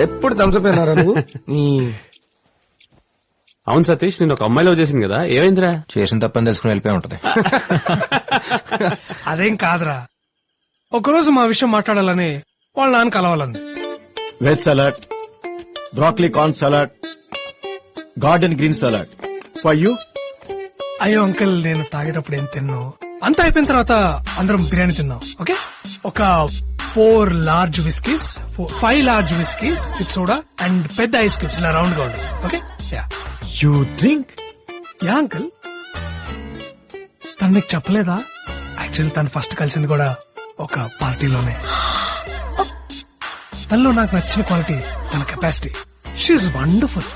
ఎప్పుడు తంసపోయినారా నువ్వు? అవును సతీష్, నేను ఒక అమ్మాయిలో చేసింది కదా, ఏమైందిరా? చేసిన తప్పని తెలుసుకుని వెళ్ళిపోయి ఉంటది. అదేం కాదురా, ఒకరోజు మా విషయం మాట్లాడాలని వాళ్ళ నాన్న కలవాలంది. Veg salad, broccoli corn salad, garden green salad for you. అయ్యో అంకుల్, నేను తాగేటప్పుడు ఏం తిన్నావు? అంతా అయిపోయిన తర్వాత అందరం బిర్యానీ తిందాం, ఓకే? ఒక 4 large whiskeys, 5 large whiskeys with soda and పెద్ద ఐస్ క్యూబ్స్ ఇలా రౌండ్ గా ఉండాలి, okay? Yeah you drink? Yeah uncle, తను నీకు చెప్పలేదా? యాక్చువల్లీ తను ఫస్ట్ కలిసింది కూడా ఒక పార్టీలోనే. తనలో నాకు నచ్చిన క్వాలిటీ తన కెపాసిటీ. She wonderful.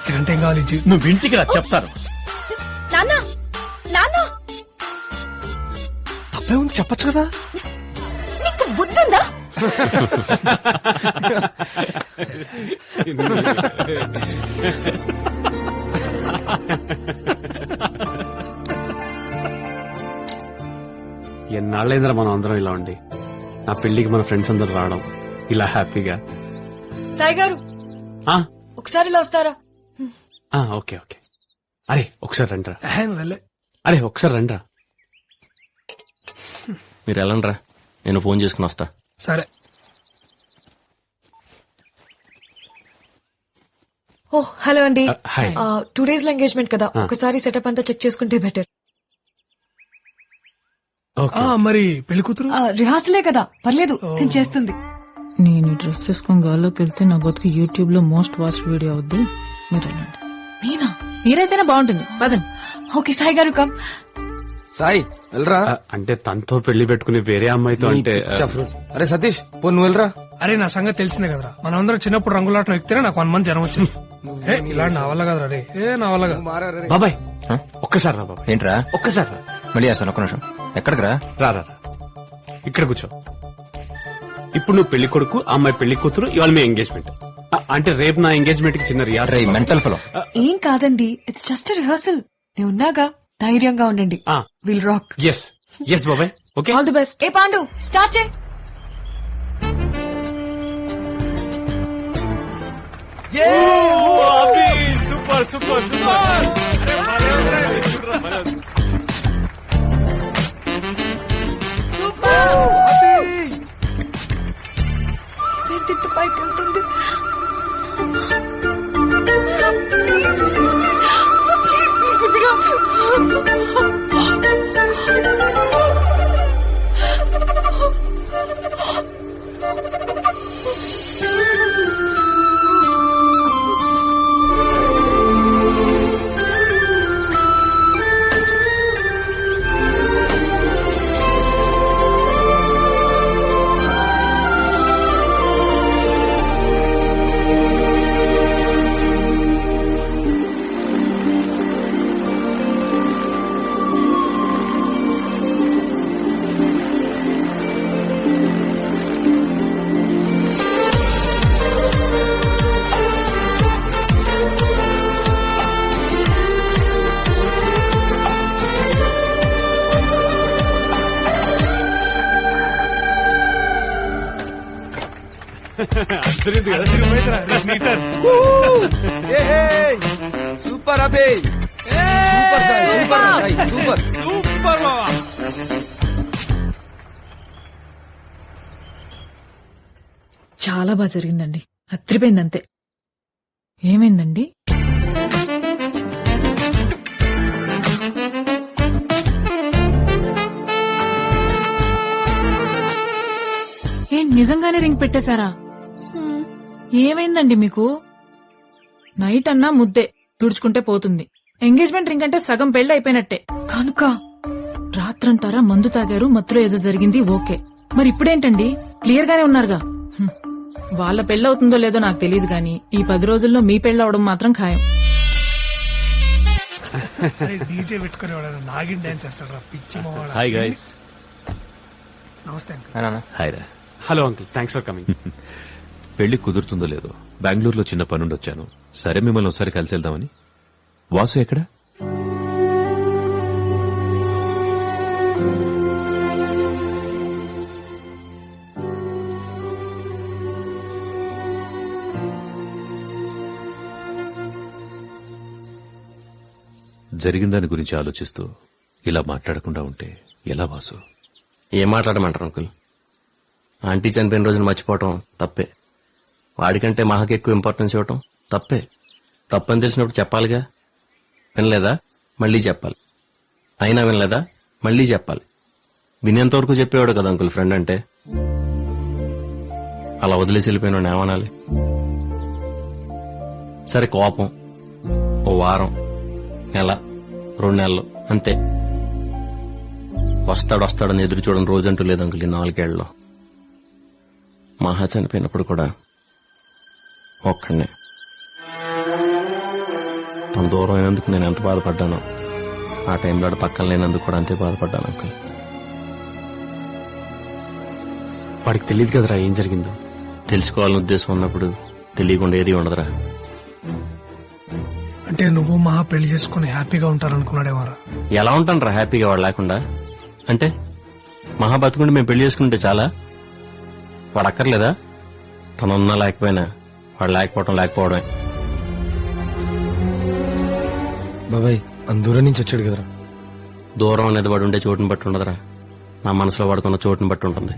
ఇదంటే ఏం కావాలి? నువ్వు ఇంటికి రా, చెప్తాను. తప్పే ఉంది, చెప్పచ్చు కదా. నీకు బుద్ధుందా? ఎన్నాళ్ళైందిరా మనం అందరం ఇలా ఉండి. నా పెళ్లికి మన ఫ్రెండ్స్ అందరు రావడం ఇలా హ్యాపీగా. సాయి గారు ఒకసారి ఇలా వస్తారా? Okay okay. అరే ఒకసారి రండిరా. వెళ్ళే. అరే ఒకసారి రండిరా. మీరు వెళ్ళండిరా, నేను ఫోన్ చేసుకుని వస్తా. సరే. ఓ హలో అండి. హాయ్. 2 days లో ఎంగేజ్మెంట్ కదా, ఒకసారి సెటప్ అంతా చెక్ చేసుకుంటే బెటర్. మరి పెళ్లి కూతురు రిహార్సలే కదా, పర్లేదు, నేను చేస్తుంది. నేను డ్రెస్ వేసుకొని గాల్లోకి వెళ్తే నా బతుకు యూట్యూబ్ లో మోస్ట్ వాచ్ వీడియో అవుద్ది. మీరు వెళ్ళండి. నేనా? మీరైతేనే బాగుంటుంది, పదండి. ఓకే సాయి గారు కమ్. సాయి వెళ్ళరా. అంటే తనతో పెళ్లి పెట్టుకుని వేరే అమ్మాయితో అంటే. అరే సతీష్, పో నువ్వు వెళ్ళరా. అరే నా సంగతి తెలిసిందే కదరా, మనమందరం చిన్నప్పుడు రంగులాటం ఎక్కితేనే నాకు 1 month జ్వరం వచ్చింది. ఇలా నా వల్ల కదరా రే, నా వల్ల కాదు. బాబాయ్ ఒక్కసారి రా బాబాయ్. ఏంట్రా? ఒక్కసారి రా. మళ్ళీ చేస్తాను, ఒక్క నిమిషం. ఎక్కడికి రా? రా రా రా. ఇక్కడ కూర్చో. ఇప్పుడు నువ్వు పెళ్లి కొడుకు, అమ్మాయి పెళ్లి కూతురు, ఇవాళ మీ ఎంగేజ్మెంట్. అంటే రేపు నా ఎంగేజ్మెంట్ కి చిన్న రిహార్సల్. Mental fellow. ఏం కాదండి, ఇట్స్ జస్ట్ రిహార్సల్. నేను ఉన్నాగా, ధైర్యంగా ఉండండి. Will rock. ఎస్ ఎస్ బాబాయ్. Okay, all the best. ఏ పాండు, స్టార్ట్ చేయి. Super super super. తిట్టు పైకి వెళ్తుంది. Super Abhi, super Sai, super Sai, super super. చాలా బాగా జరిగిందండి, అత్రిపోయింది అంతే. ఏమైందండి? ఏంటి నిజంగానే రింగ్ పెట్టేశారా? ఏమైందండి మీకు? నైట్ అన్నా ముద్దే తుడుచుకుంటే పోతుంది. ఎంగేజ్మెంట్ రింగ్ అంటే సగం పెళ్లి అయిపోయినట్టే. కనుక రాత్రంటారా మందు తాగారు, మత్తులో ఏదో జరిగింది, ఓకే. మరి ఇప్పుడేంటండి? క్లియర్ గానే ఉన్నారుగా. వాళ్ళ పెళ్ళవుతుందో లేదో నాకు తెలియదు గాని ఈ 10 రోజుల్లో మీ పెళ్ళవడం మాత్రం ఖాయం. డీజే పెట్టుకుని నాగిన్ డాన్స్ చేస్తాడు పిచ్చి మొహం. Hi guys. నమస్తే అంకుల్. హాయ్ రా. Hello uncle, thanks for coming. పెళ్లి కుదురుతుందో లేదో, బెంగళూరులో చిన్న పనుండి వచ్చాను. సరే మిమ్మల్ని ఒకసారి కలిసి వెళ్దామని. వాసు ఎక్కడా? జరిగిన దాని గురించి ఆలోచిస్తూ ఇలా మాట్లాడకుండా ఉంటే ఎలా వాసు? ఏం మాట్లాడమంటారు అంకుల్? ఆంటీ చనిపోయిన రోజున మర్చిపోవటం తప్పే. వాడికంటే మహాకి ఎక్కువ ఇంపార్టెన్స్ ఇవ్వటం తప్పే. తప్పని తెలిసినప్పుడు చెప్పాలిగా. వినలేదా? మళ్ళీ చెప్పాలి. అయినా వినలేదా? మళ్ళీ చెప్పాలి. వినేంత వరకు చెప్పేవాడు కదా అంకుల్ ఫ్రెండ్ అంటే. అలా వదిలేసి వెళ్ళిపోయిన ఏమనాలి? సరే కోపం ఓ వారం, నెల, 2 నెలలు అంతే. వస్తాడని ఎదురు చూడని రోజంటూ లేదు అంకుల్ ఈ 4 ఏళ్లలో. మహా చనిపోయినప్పుడు కూడా ఒక్కడనే. తన దూరం అయినందుకు నేను ఎంత బాధపడ్డానో ఆ టైంలో పక్కన లేనందుకు కూడా అంతే బాధపడ్డాను అంకుల్. వాడికి తెలియదు కదరా ఏం జరిగిందో. తెలుసుకోవాలని ఉద్దేశం ఉన్నప్పుడు తెలియకుండా ఏది ఉండదురా. అంటే నువ్వు మహా పెళ్లి చేసుకుని హ్యాపీగా ఉంటారనుకున్నాడేమోరా. ఎలా ఉంటాను హ్యాపీగా వాడు లేకుండా? అంటే మహా బతుకుంటే మేము పెళ్లి చేసుకుంటే చాలా? వాడు అక్కర్లేదా? తనున్నా లేకపోయినా వాడు లేకపోవడమే. బాబాయ్ దూరం నుంచి వచ్చాడు కదరా. దూరం అనేది వాడు ఉండే చోటుని బట్టి ఉండదురా, నా మనసులో వాడుకున్న చోటుని బట్టి ఉంటుంది.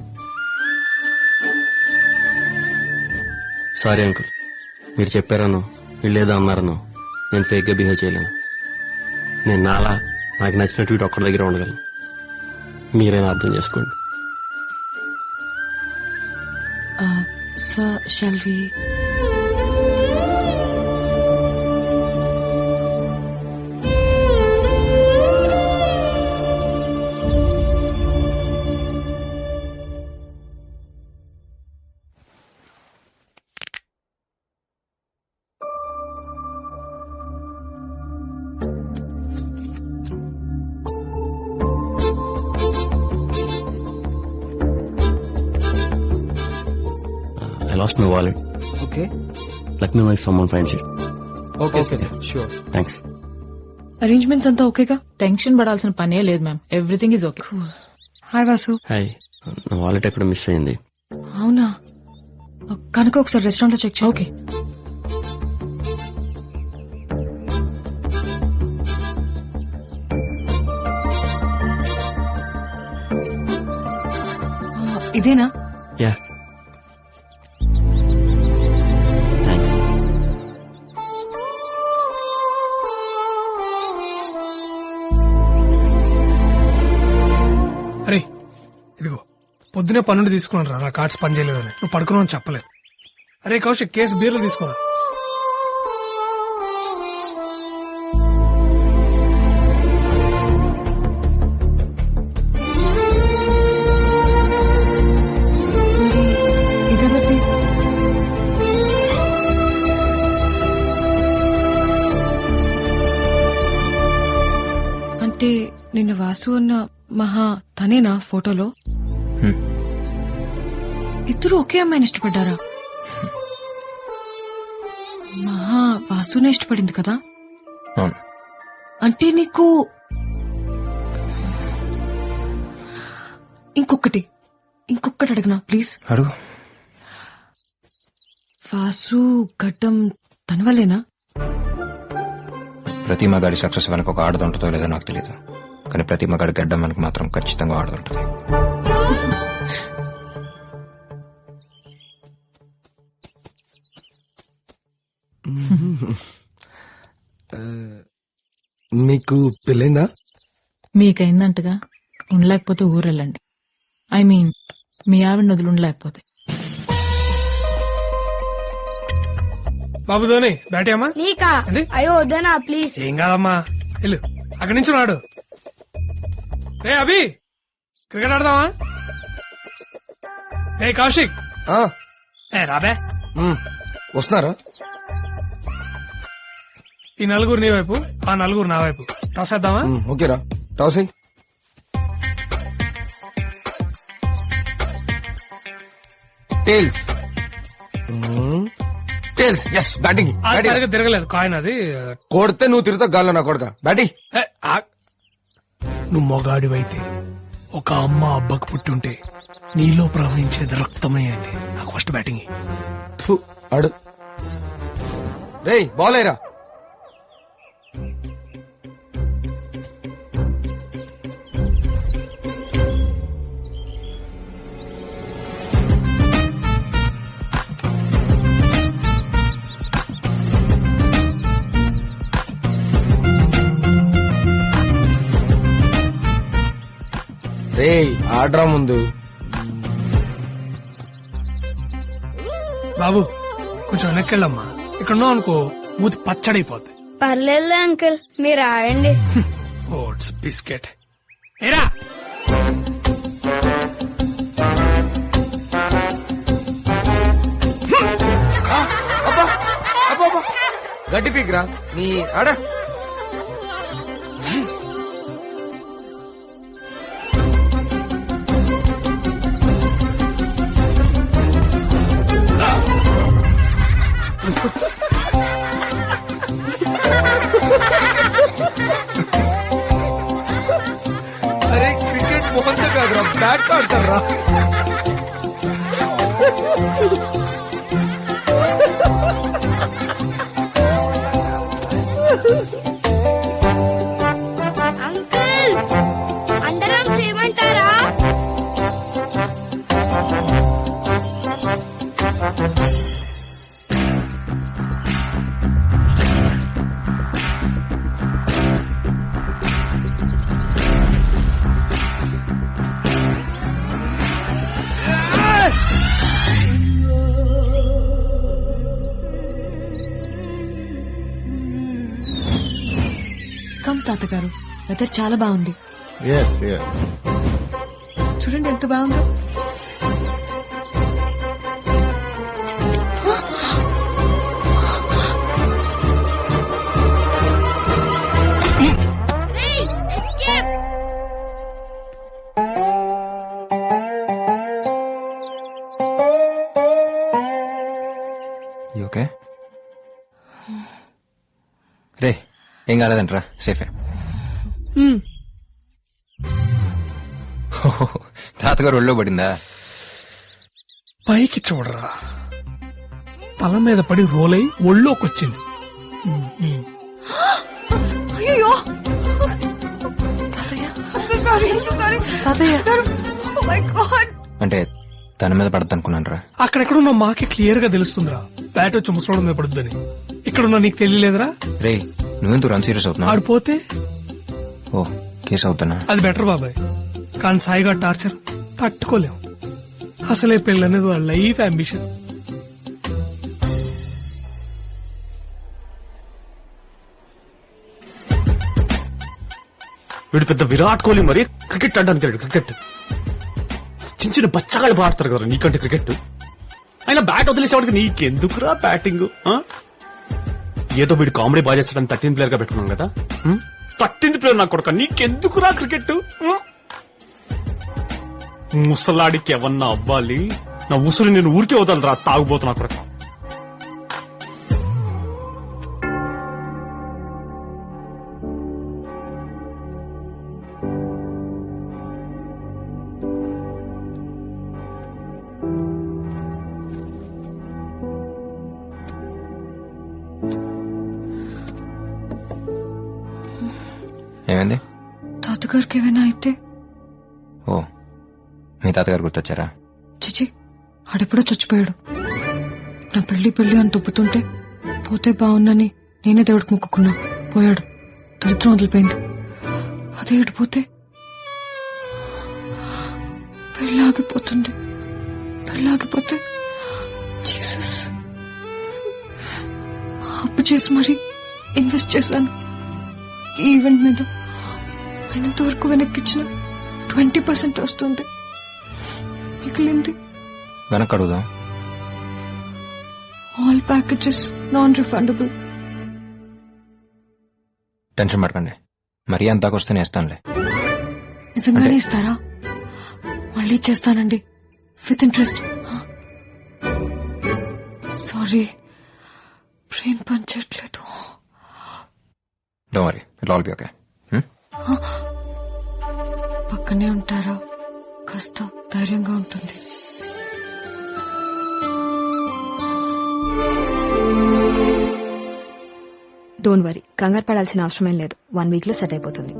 సారీ అంకుల్, మీరు చెప్పారను వీళ్ళేదో అన్నారను నేను ఫేక్ గా బిహేవ్ చేయలేను. నేను నాకు నచ్చినట్టు వీటి ఒక్కడి దగ్గర ఉండగలను. మీరైనా అర్థం చేసుకోండి. Sir shall we? I lost my wallet. Okay Let me know if someone finds it. Okay sir sure. Thanks. Arrangements అంతా ఓకేగా? టెన్షన్ పడాల్సిన పనే లేదు ma'am, everything is okay. Hi Vasu. Hi. నా వాలెట్ ఎక్కడ మిస్ అయింది. అవునా? కనుక ఒకసారి రెస్టారెంట్ లో చెక్ చేయి. ఓకే. ఇదేనా? Yeah thanks. అరే ఇదిగో పొద్దునే 12 తీసుకున్నాను రా, నా కార్డ్స్ పనిచేయలేదని. నువ్వు పడుకున్నావు అని చెప్పలేదు. అరే కౌశిక్, కేసు బీర్లు తీసుకున్నా. ఇదెవరిది? అంటే నిన్న వాసు అన్న మహా తనేనా ఫోటోలో? ఇద్దరు ఒకే అమ్మాయిని ఇష్టపడ్డారా? మహా వాసునే ఇష్టపడింది కదా? అవును. అంటే నీకు ఇంకొకటి అడగనా ప్లీజ్? అడుగు. వాసు గడ్డం తన వల్లేనా? ప్రతి మగాడి సక్సెస్ వెనక ఒక ఆడది ఉంటుందో లేదో నాకు తెలియదు, కానీ ప్రతి మగాడి గడ్డం వెనక మాత్రం ఖచ్చితంగా ఆడదుంటుంది. మీకు పెళ్ళైందా? మీకైందంటగా, ఉండలేకపోతే ఊరెళ్ళండి. ఐ మీన్ మీ ఆవిడ వదిలి ఉండలేకపోతే. బాబు ధోని బ్యాటీ అమ్మా. నీకా? ఏంటి? అయ్యో వద్దనా ప్లీజ్. ఏం కాదమ్మా, వెళ్ళు అక్కడి నుంచి రాడు. రే అభి, క్రికెట్ ఆడదామా? రే కౌశిక్, రాబే. వస్తున్నారా? ఈ 4 నీ వైపు, ఆ 4 నా వైపు. టాస్ వేద్దామా? ఓకేరా, టాస్ అయ్యి. Tails tails. Yes, batting. అది సరిగ్గా తిరగలేదు కాయిన్, అది కొడితే నువ్వు తిరుగుతావు గాల్లో నా కొడక. బ్యాటింగ్. ఏ, నువ్వు మొగాడివైతే ఒక అమ్మ అబ్బకు పుట్టుంటే నీలో ప్రవహించేది రక్తమే అయితే. నాకు ఫస్ట్ బ్యాటింగ్. ఆడు. రేయ్ బాల్ అయ్యరా. రే ఆర్డర్ ముందు. బాబు కొంచెం వెనక్కి వెళ్ళమ్మా. ఇక్కడ ఉన్నావు అనుకో మూతి పచ్చడైపోద్ది. పర్లేదు అంకుల్, మీరు ఆడండి. ఓట్స్ బిస్కెట్ ఏరా. గడ్డి పీకిరా నీ ఆడ. అరే క్రికెట్ మోహన్ కాదురా, బ్యాట్ ఆడతారా. అంకుల్, అండర్ ఆర్మ్స్ చేయమంటారా? కమ్ తాతగారు, వెదర్ చాలా బాగుంది. చూడండి ఎంత బాగుందో. ఓకే రే, ఏం కాలేదంటరా, సేఫే. తాతగారు ఒళ్ళో పడిందా? పైకి చూడరా, తల మీద పడి రోలై ఒళ్ళోకొచ్చింది. అయ్యో అంటే తన మీద పడద్దు అనుకున్నాను రా. అక్కడెక్కడున్న మాకే క్లియర్ గా తెలుస్తుందిరా, బ్యాట్ వచ్చి ముసలోడు మీద పడుద్దని. ఇక్కడున్నా నీకు తెలియలేదురా? రే నువ్వెందుకు రన్ సీరియస్ అవుతున్నావు? ఆడిపోతే ఓ కేసు అవుతానా? అది బెటర్ బాబాయ్, కానీ సాయిగా టార్చర్ తట్టుకోలేం. అసలే పెళ్ళనేది వాళ్ళ లైఫ్ అంబిషన్. వీడు పెద్ద విరాట్ కోహ్లీ మరి క్రికెట్ ఆడడానికి వెళ్ళాడు. క్రికెట్ చిన్న చిన్న బచ్చగాళ్ళు పాడతారు కదా నీకంటే క్రికెట్. అయినా బ్యాట్ వదిలేసేవాడికి నీకెందుకురా బ్యాటింగ్? ఏదో వీడు కామెడీ బాగా చేస్తాడని 13th ప్లేయర్ గా పెట్టుకున్నాను కదా. 13th ప్లేయర్ నా కొడుక, నీకెందుకురా క్రికెట్? ముసలాడికి ఎవన్నా అవ్వాలి, నా ఉసురు నేను ఊరికే వదలరా రా, తాగుబోతున్నా కొడుక. ఏమైంది? తాతగారికి ఏమైనా అయితే? ఓ మీ తాతగారు గుర్తొచ్చారా? చిచి, ఆడెప్పుడో చచ్చిపోయాడు. నా పెళ్లి అని తొప్పుతుంటే పోతే బాగుందని నేనే దేవుడికి మొక్కుకున్నా. పోయాడు, దరిద్రం వదిలిపోయింది. అదే ఇడిపోతే పెళ్ళాగిపోతుంది. పెళ్ళాగిపోతే జీసస్, అప్పు చేసి మరీ ఇన్వెస్ట్ చేశాను ఈ ఈవెంట్ మీద. అయినంతవరకు వెనక్కిచ్చిన 20% వస్తుంది, మిగిలింది వెనక్కి అడుగుదాం. All packages non refundable. Tension పడకండి, మరీ అంతాకొస్తే నేస్తానులే. నిజంగానే ఇస్తారా? మళ్ళీ చేస్తానండి విత్ ఇంట్రెస్ట్. సారీ, బ్రెయిన్ పనిచేయట్లేదు. Don't worry, it all be okay. పక్కనే ఉంటారా? కాస్త ధైర్యంగా ఉంటుంది. డోంట్ వరీ, కంగారు పడాల్సిన అవసరమేం లేదు. 1 week లో సెట్ అయిపోతుంది.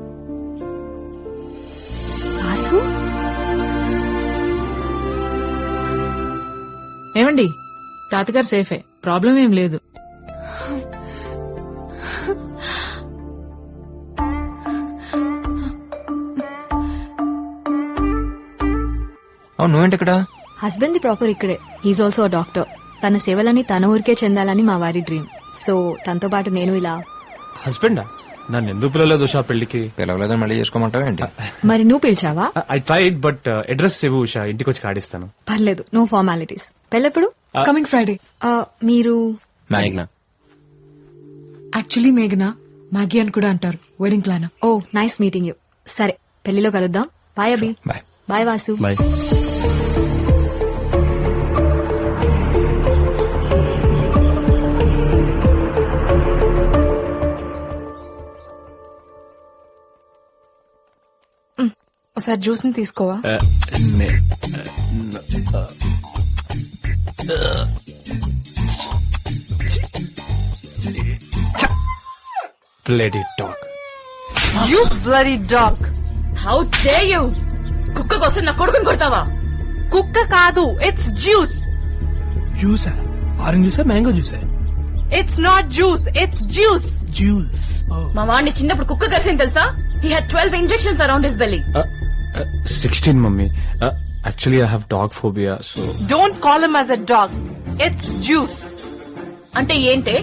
ఏమండి, తాతగారు సేఫే, ప్రాబ్లం ఏం లేదు. అవును నువ్వేంటి ఇక్కడ? హస్బెండ్ ది ప్రాపర్ ఇక్కడే. He's also doctor. తన సేవలని తన ఊరికే చెందాలని మా వారి డ్రీమ్. సో తనతో పాటు నేను ఇలా. హస్బెండా? నన్ను ఎందుకు పిలవలేదు ఉషా పెళ్లికి? పిలవలేదని మళ్ళీ చేసుకోమంటావా ఏంటి? మరి నువ్వు పిలిచావా? ఐ ట్రైడ్ బట్ అడ్రస్ ఇవ్వు ఉషా, ఇంటికి వచ్చి కాడిస్తాను. పర్లేదు, నో ఫార్మాలిటీస్. పెళ్ళెప్పుడు? Coming Friday. మీరు? మేఘ్నా. యాక్చువల్లీ మేఘనా మ్యాగీ అని కూడా అంటారు. Wedding plan. Oh nice meeting you. సరే పెళ్లిలో కలుద్దాం. బాయ్ అభి. బాయ్. బాయ్ వాసు. బాయ్. ఒకసారి జ్యూస్ ని తీసుకోవా? Bloody dog. You bloody dog. How day you! కుక్క కోసం నా కొడుకుని కొడతావా? కుక్క కాదు, it's juice. జ్యూసా? Orange జ్యూసా, mango జ్యూసా? It's not juice, it's juice. Juice. మా వాడిని చిన్నప్పుడు కుక్క కలిసింది తెలుసా? He had 12 injections around his belly. 16 mummy. Actually I have dog phobia, so. Don't call him as a dog. It's juice. అంటే ఏంటే?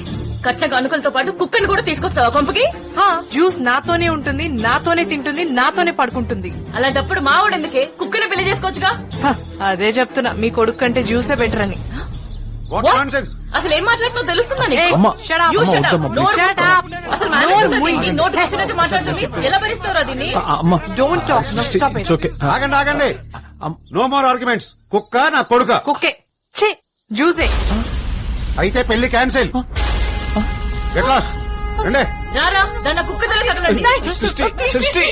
కట్న గనుకలతో పాటు కుక్కని కూడా తీసుకొస్తావా కొంపకి? జ్యూస్ నాతోనే ఉంటుంది, నాతోనే తింటుంది, నాతోనే పడుకుంటుంది. అలాంటప్పుడు మా వాడెందుకే? కుక్కని పెళ్లి చేసుకోవచ్చుగా. అదే చెప్తున్నా, మీ కొడుకు కంటే జ్యూసే బెటర్ అని. అసలు ఏం మాట్లాడుతుందో తెలుస్తుందా నీకు? అమ్మా, You shut up. అమ్మా, నోరు మూసుకో. అసలు మాట్లాడుతుంది నోటు వచ్చినట్టు మాట్లాడుతుంది. ఎలా భరిస్తారో దీన్ని? అమ్మా, don't talk. Stop it. Okay. ఆగండి నో మోర్ ఆర్గ్యుమెంట్స్. కుక్క నా కొడుక. కుక్కే. ఛీ, జ్యూసే. అయితే పెళ్లి క్యాన్సిల్. Get lost. రండి. రారా, దాన్ని కుక్క దగ్గర సృష్టి.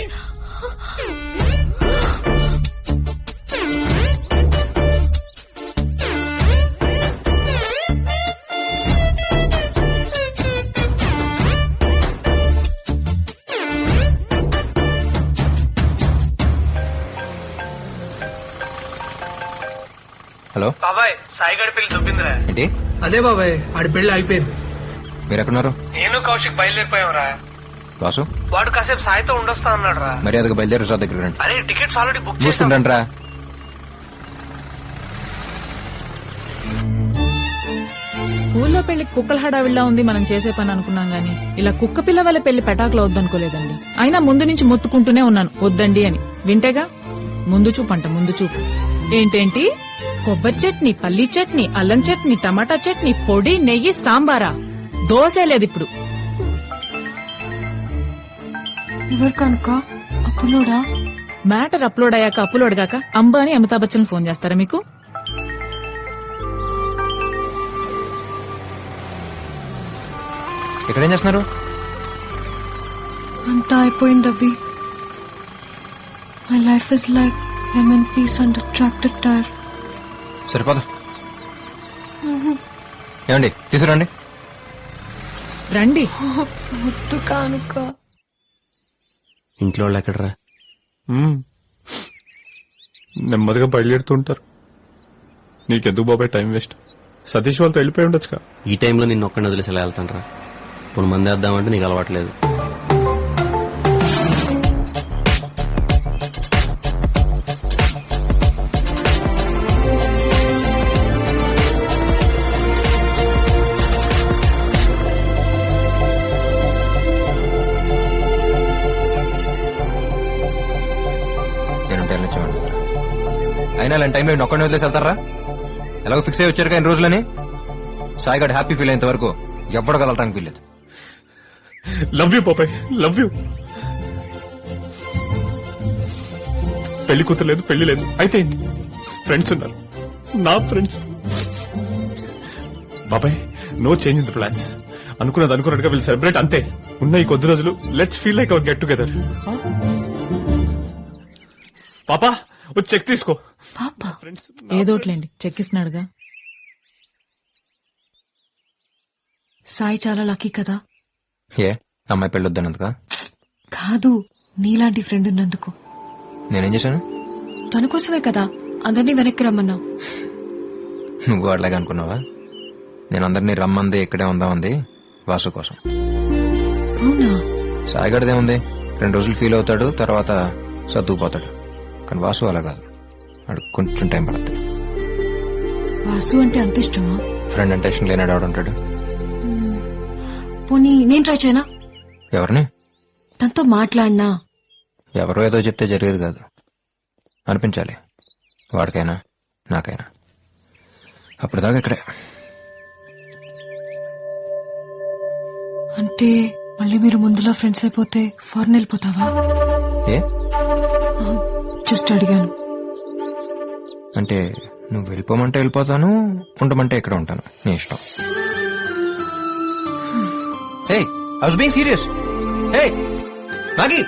హలో బాబాయ్, సాయిగడి పెళ్లి దొబ్బిందిరా. ఏంటి? అదే బాబాయ్, ఆడి పెళ్లి అయిపోయింది. మీరు ఎక్కడున్నారు? నేను కౌశిక్ బయలుదేరిపోయావురా. వాసు వాడు కాసేపు సాయితో ఉండొస్తా అన్నాడు రా. మర్యాదగా బయలుదేరి రిసార్ట్ దగ్గర రండి. అరే టికెట్స్ ఆల్రెడీ బుక్ చేశాం. చూస్తుండండి రా. ఊళ్ళో పెళ్లి కుక్కల హడావిడిలా ఉంది మనం చేసే పని అనుకున్నాం గానీ ఇలా కుక్క పిల్ల వాళ్ళ పెళ్లి పెటాకులో వద్దనుకోలేదండి. అయినా ముందు నుంచి మొత్తుకుంటూనే ఉన్నాను వద్దండి అని. వింటేగా ముందు చూపు అంట, ముందు చూపు. ఏంటేంటి? కొబ్బరి చట్నీ, పల్లీ చట్నీ, అల్లం చట్నీ, టమాటా చట్నీ, పొడి, నెయ్యి, సాంబారా? దోసే లేదు ఇప్పుడు. ఎవరు కనుక అప్పులోడా? మ్యాటర్ అప్లోడ్ అయ్యాక అప్లోడ్ గాక అంబానీ అమితాబ్ బచ్చన్ ఫోన్ చేస్తారా మీకు? ఇక్కడేం చేస్తున్నారు? అంతా అయిపోయింది అవి. My life is like lemon piece and tractor tyre. సరిపోదా? ఏమండి తీసుకురండి. రండి. వద్దు కానుక. ఇంట్లో వాళ్ళు ఎక్కడరా? నెమ్మదిగా బయలుదేరుతుంటారు. నీకెందుకు బాబాయ్ టైం వేస్ట్? సతీష్ వాళ్ళతో వెళ్ళిపోయి ఉండొచ్చుగా. ఈ టైంలో నిన్ను ఒక్కడిని వదిలేసి ఎలా వెళ్తానరా? ఇప్పుడు మంది వేద్దామంటే నీకు అలవాట్లేదు. అయినా ఇలాంటి టైంలో ఒక్కడిని వదిలేసి వెళ్తారా? ఎలాగో ఫిక్స్ అయ్యి వచ్చారు కానీ రోజులని. సాయిగడ్ హ్యాపీ ఫీల్ అయ్యేంత వరకు ఎవ్వడు కలవటానికి వీల్లేదు. లవ్ యూ బాబాయ్, లవ్ యూ. పెళ్లి కూతురు లేదు, పెళ్లి లేదు. అయితే ఫ్రెండ్స్ ఉన్నారు, నా ఫ్రెండ్స్. బాబాయ్ no change in the plans. అనుకున్నది అనుకున్నట్టుగా వీళ్ళు సెలబ్రేట్ అంతే. ఉన్న ఈ కొద్ది రోజులు let's feel like our get together. పాపా వచ్చి చెక్ తీసుకో. పాపా ఏదోట్లేండి, చెక్కిస్తున్నాడుగా. సాయి చాలా లక్కీ కదా. ఏ అమ్మాయి పెళ్ళొద్దన్నందుక? కాదు, నీలాంటి ఫ్రెండ్ ఉన్నందుకు. నేనేం చేశాను? తన కోసమే కదా అందరినీ వెనక్కి రమ్మన్నావు. నువ్వు అట్లాగే అనుకున్నావా? నేను అందరినీ రమ్మంది ఇక్కడే ఉందామంది వాసు కోసం. అవునా? సాయిగడదే ఉంది, 2 రోజులు ఫీల్ అవుతాడు, తర్వాత సర్దుకుపోతాడు. కానీ వాసు అలా కాదు, వాడికి కొంచెం టైం పడుతుంది. వాసు అంటే అంత ఇష్టమా? ఫ్రెండ్ అంటే ఇష్టం లేనాడు ఆవిడ ఉంటాడు. పోనీ నేను ట్రై చేయనా? ఎవరిని? తనతో మాట్లాడినా. ఎవరో ఏదో చెప్తే జరిగేది కాదు, అనిపించాలి. వాడికైనా నాకైనా. అప్పుడు దాకా ఇక్కడే. అంటే మళ్ళీ మీరు ముందులో ఫ్రెండ్స్ అయిపోతే ఫారెన్ వెళ్ళిపోతావా? ఏ జస్ట్ అడిగాను. అంటే నువ్వు వెళ్ళిపోమంటే వెళ్ళిపోతాను, ఉండమంటే ఇక్కడ ఉంటాను, నీ ఇష్టం. Hey, I was being serious. Hey, Maggie.